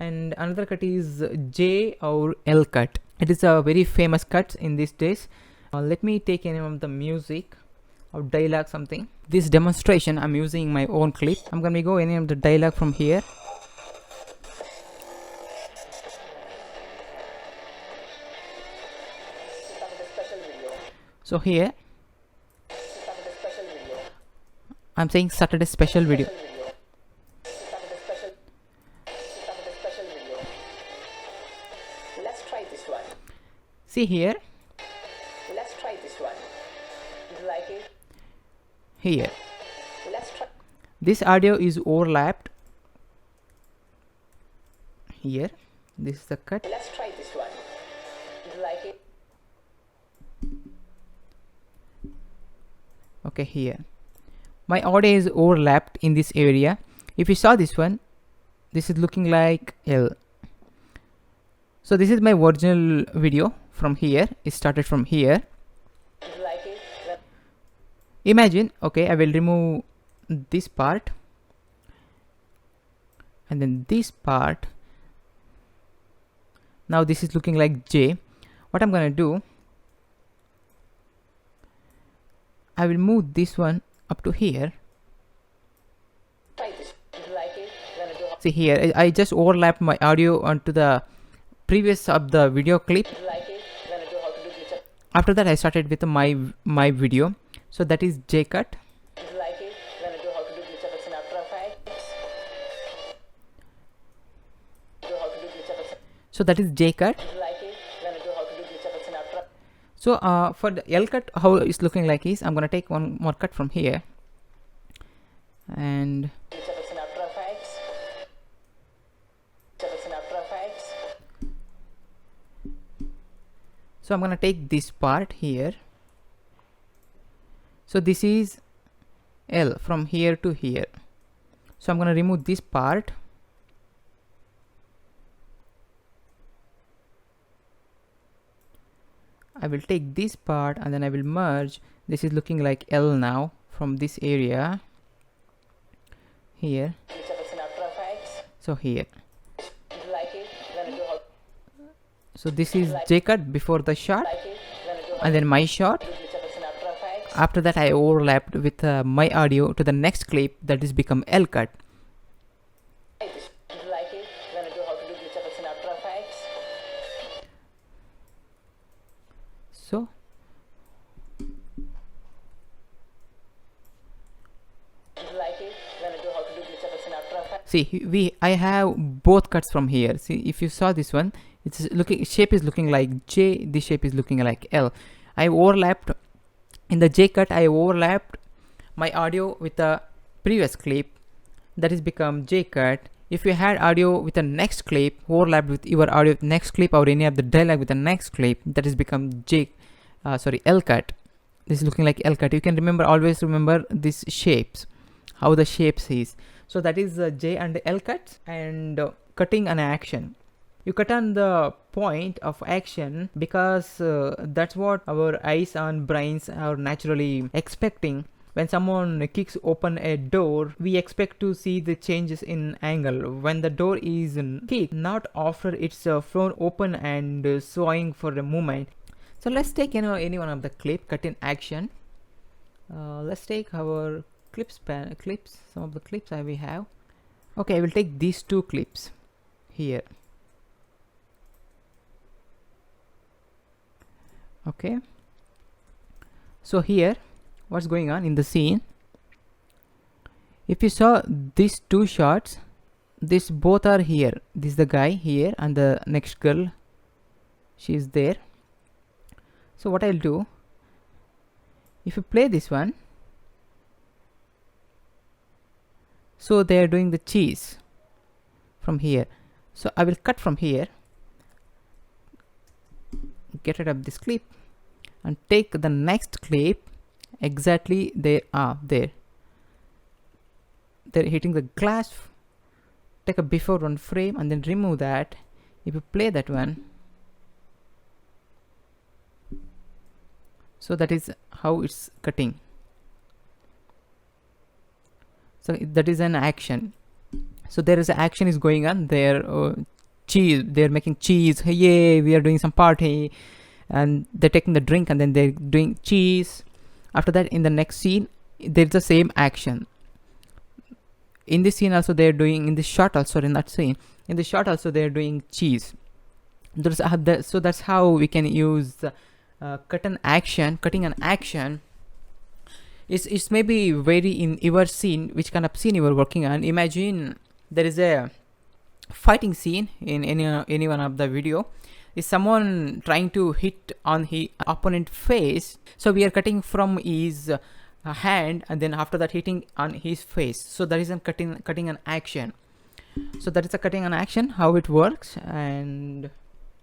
and another cut is J or L cut. It is a very famous cut in these days. Let me take any of the music or dialogue something. This demonstration I'm using my own clip. I'm gonna go any of the dialogue from here. So here I'm saying Saturday special video. Let's try this one. See here. Let's try this one. You like it? Here. Let's try. This audio is overlapped. Here. This is the cut. Let's try this one. You like it? Okay, here. My audio is overlapped in this area. If you saw this one, this is looking like L. So this is my original video from here. It started from here. You like it? Imagine, okay, I will remove this part and then this part. Now this is looking like J. What I'm gonna do, I will move this one up to here. Try this. You like it? Gonna do. See here, I just overlapped my audio onto the previous of the video clip. You like it? Gonna do how to do glitch up. After that I started with my video. So that is J cut. You like it? Gonna do how to do glitch effects in After Effects. Do how to do glitch effects. So that is J cut. You like it? Gonna do how to do glitch effects in After. So for the L cut, how it's looking like is, I'm gonna take one more cut from here and Glitch effects in After Effects. Glitch effects in After Effects. so I'm gonna take this part here. So this is L from here to here. So I'm gonna remove this part. I will take this part and then I will merge. This is looking like L now from this area here. Glitch effects in After Effects. So here. You like it? Gonna do how. So this is J cut before the shot Like it? Gonna do how and then my shot. to do glitch effects in After Effects. After that I overlapped with my audio to the next clip that is become L cut. Try this. You like it? Gonna do how to do glitch effects in After Effects. So You like it? Gonna do how to do glitch effects in After Effects. see, I have both cuts from here. See, if you saw this one, it's looking, shape is looking like J, this shape is looking like L. I overlapped in the J cut. I overlapped my audio with the previous clip that is become J cut. If you had audio with the next clip overlapped with your audio with next clip or any of the dialogue with the next clip, that is become L cut. This is looking like L cut. You can remember, always remember these shapes, how the shapes is. So that is J and L cuts. And cutting an action, you cut on the point of action because that's what our eyes and brains are naturally expecting. When someone kicks open a door, we expect to see the changes in angle when the door is kicked, not after it's flown open and swaying for a moment. So let's take any one of the clip cut in action. Let's take our clips, some of the clips we have. Okay, I will take these two clips here. Okay, so here what's going on in the scene, if you saw these two shots, this both are here. This is the guy here and the next girl, she is there. So what I'll do, if you play this one, so they are doing the cheese from here. So I will cut from here, get rid of this clip and take the next clip. Exactly, they are there. They're hitting the glass. Take a before one frame and then remove that. If you play that one, so that is how it's cutting. So that is an action. So there is a action is going on there. Cheese, they're making cheese, yay, we are doing some party, and they're taking the drink and then they're doing cheese. After that, in the next scene, there's the same action. In this scene also they're doing, in this shot also, in that scene, in the shot also they're doing cheese. So that's how we can use cutting an action. It's maybe very in your scene, which kind of scene you were working on. Imagine there is a fighting scene in any one of the video. Is someone trying to hit on his opponent face, so we are cutting from his hand, and then after that hitting on his face. So that is a cutting an action. So that is a cutting an action, how it works. And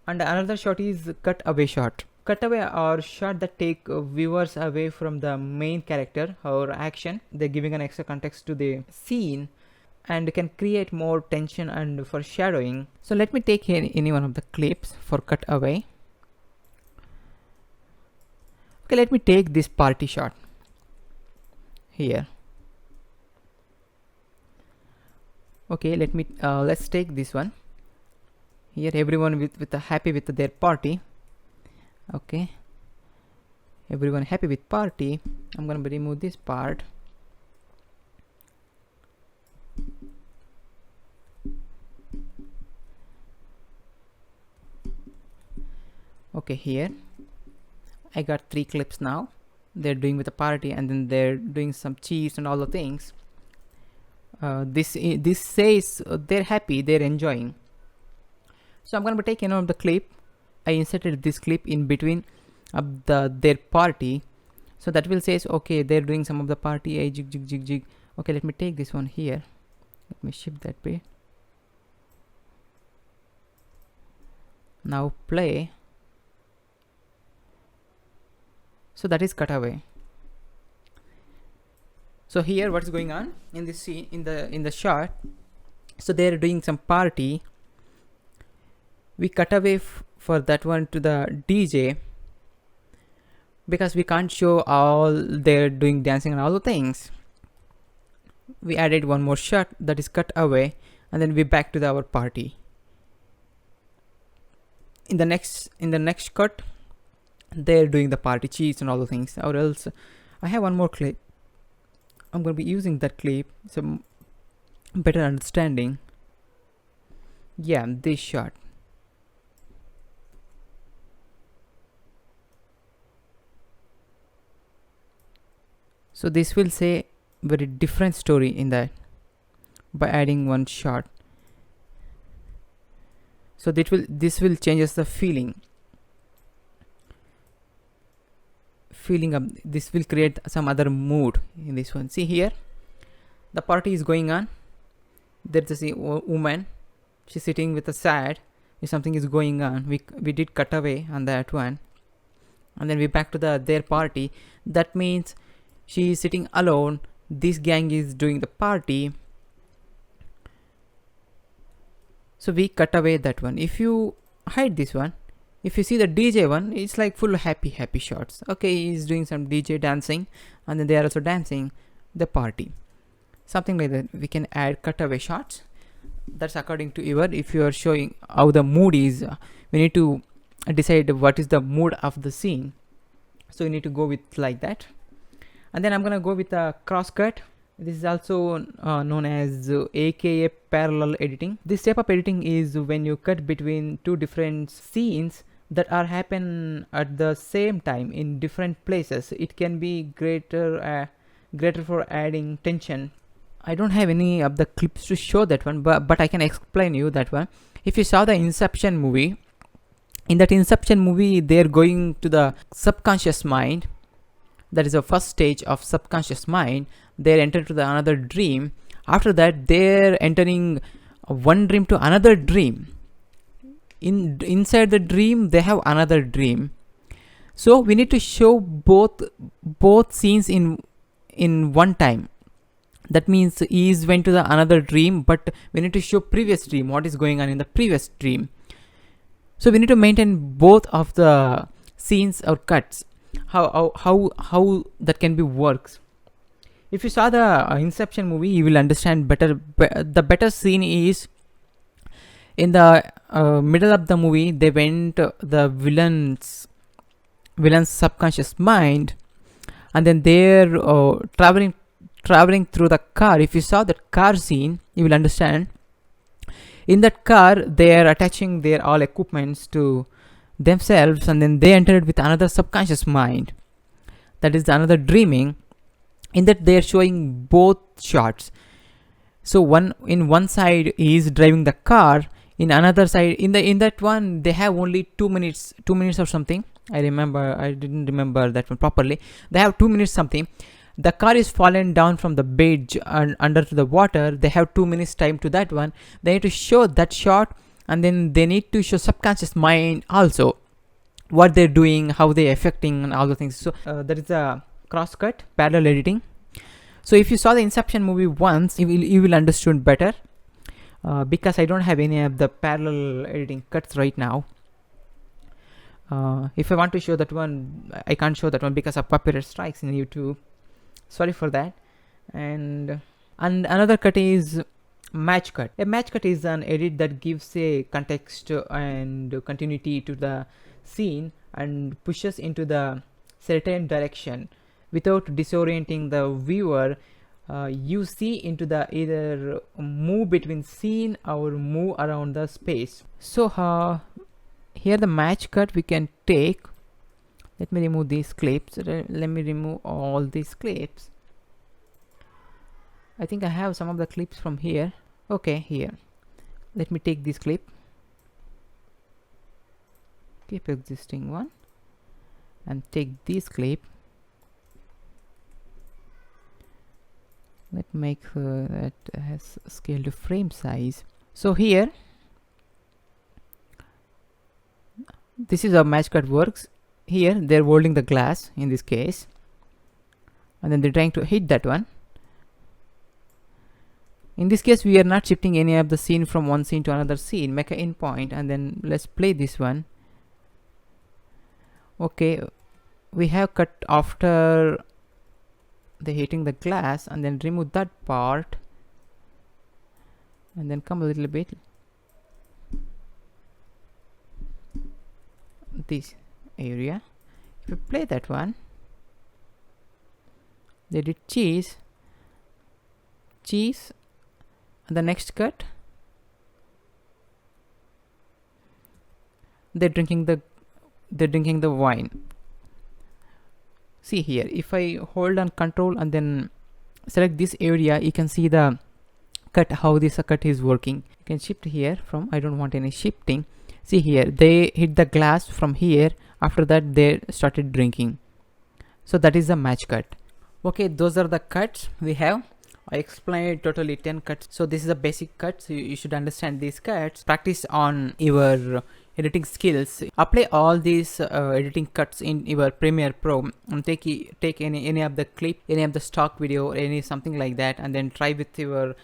another shot is cutaway shot. Cutaway or shot that take viewers away from the main character or action. They're giving an extra context to the scene and can create more tension and foreshadowing. So let me take here any one of the clips for cutaway. Okay, let me take this party shot here. Okay, let's take this one here. Everyone with happy with their party. Okay, everyone happy with party. I'm gonna remove this part. Okay, here I got 3 clips now. They're doing with a party, and then they're doing some cheese and all the things. This says they're happy, they're enjoying. So I'm gonna take the clip. I inserted this clip in between of their party, so that will says okay, they're doing some of the party. Hey, jig jig jig jig. Okay, let me take this one here. Let me shift that way. Now play. So that is cutaway. So here what's going on in this scene, in the shot. So they're doing some party. We cut away for that one to the DJ, because we can't show all they're doing dancing and all the things. We added one more shot that is cut away, and then we back to our party. In the next cut, they're doing the party cheese and all the things. Or else I have one more clip. I'm going to be using that clip, some better understanding. Yeah, this shot. So this will say very different story in that by adding one shot. So this will changes the feeling of this, will create some other mood in this one. See here, the party is going on. There's a woman, she's sitting with a sad, if something is going on. We did cut away on that one, and then we back to their party. That means she is sitting alone, this gang is doing the party. So we cut away that one. If you hide this one, if you see the DJ one, it's like full happy shots. Okay, he's doing some DJ dancing, and then they are also dancing the party, something like that. We can add cutaway shots. That's according to your, if you are showing how the mood is, we need to decide what is the mood of the scene. So you need to go with like that. And then I'm gonna go with a cross cut. This is also known as aka parallel editing. This type of editing is when you cut between two different scenes that are happen at the same time in different places. It can be greater for adding tension. I don't have any of the clips to show that one, but I can explain you that one. If you saw the Inception movie, in that Inception movie, they're going to the subconscious mind. That is the first stage of subconscious mind. They're entering to the another dream. After that, they're entering one dream to another dream. Inside the dream, they have another dream. So we need to show both scenes in one time. That means he went to the another dream, but we need to show previous dream, what is going on in the previous dream. So we need to maintain both of the scenes or cuts. How that can be works. If you saw the Inception movie, you will understand better. The better scene is in the middle of the movie. They went the villain's subconscious mind, and then they're traveling through the car. If you saw that car scene, you will understand. In that car, they are attaching their all equipments to themselves, and then they entered with another subconscious mind. That is another dreaming. In that, they are showing both shots. So one side is driving the car. In another side, in that one, they have only 2 minutes or something. I didn't remember that one properly. They have 2 minutes something. The car is fallen down from the bridge and under to the water. They have 2 minutes time to that one. They need to show that shot, and then they need to show subconscious mind also, what they're doing, how they're affecting, and all the things. So that is a cross-cut parallel editing. So if you saw the Inception movie once, you will understand better. Because I don't have any of the parallel editing cuts right now. If I want to show that one, I can't show that one because of copyright strikes in YouTube. Sorry for that. And another cut is match cut. A match cut is an edit that gives a context and continuity to the scene and pushes into the certain direction without disorienting the viewer. You see into the either move between scene or move around the space. So here the match cut we can take. Let me remove these clips. Let me remove all these clips. I think I have some of the clips from here. Okay, here. Let me take this clip. Keep existing one. And take this clip. Let's make that has scale to frame size. So here, this is how match cut works. Here they're holding the glass in this case, and then they're trying to hit that one. In this case, we are not shifting any of the scene from one scene to another scene. Make an end point, and then let's play this one. Okay, we have cut after they hitting the glass, and then remove that part, and then come a little bit this area. If you play that one, they did cheese, and the next cut they're drinking the wine. See here, if I hold on control and then select this area, you can see the cut, how this cut is working. You can shift here from, I don't want any shifting. See here, they hit the glass from here. After that, they started drinking. So that is the match cut. Okay, those are the cuts we have. I explained totally 10 cuts. So this is a basic cut. So you should understand these cuts. Practice on your editing skills. Apply all these editing cuts in your Premiere Pro, and take any of the clip, any of the stock video, any something like that, and then try with your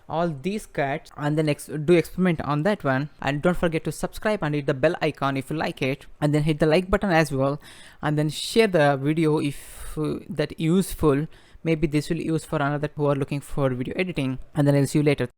all these cuts, and then do experiment on that one. And don't forget to subscribe and hit the bell icon if you like it, and then hit the like button as well, and then share the video if that useful. Maybe this will use for another who are looking for video editing, and then I'll see you later.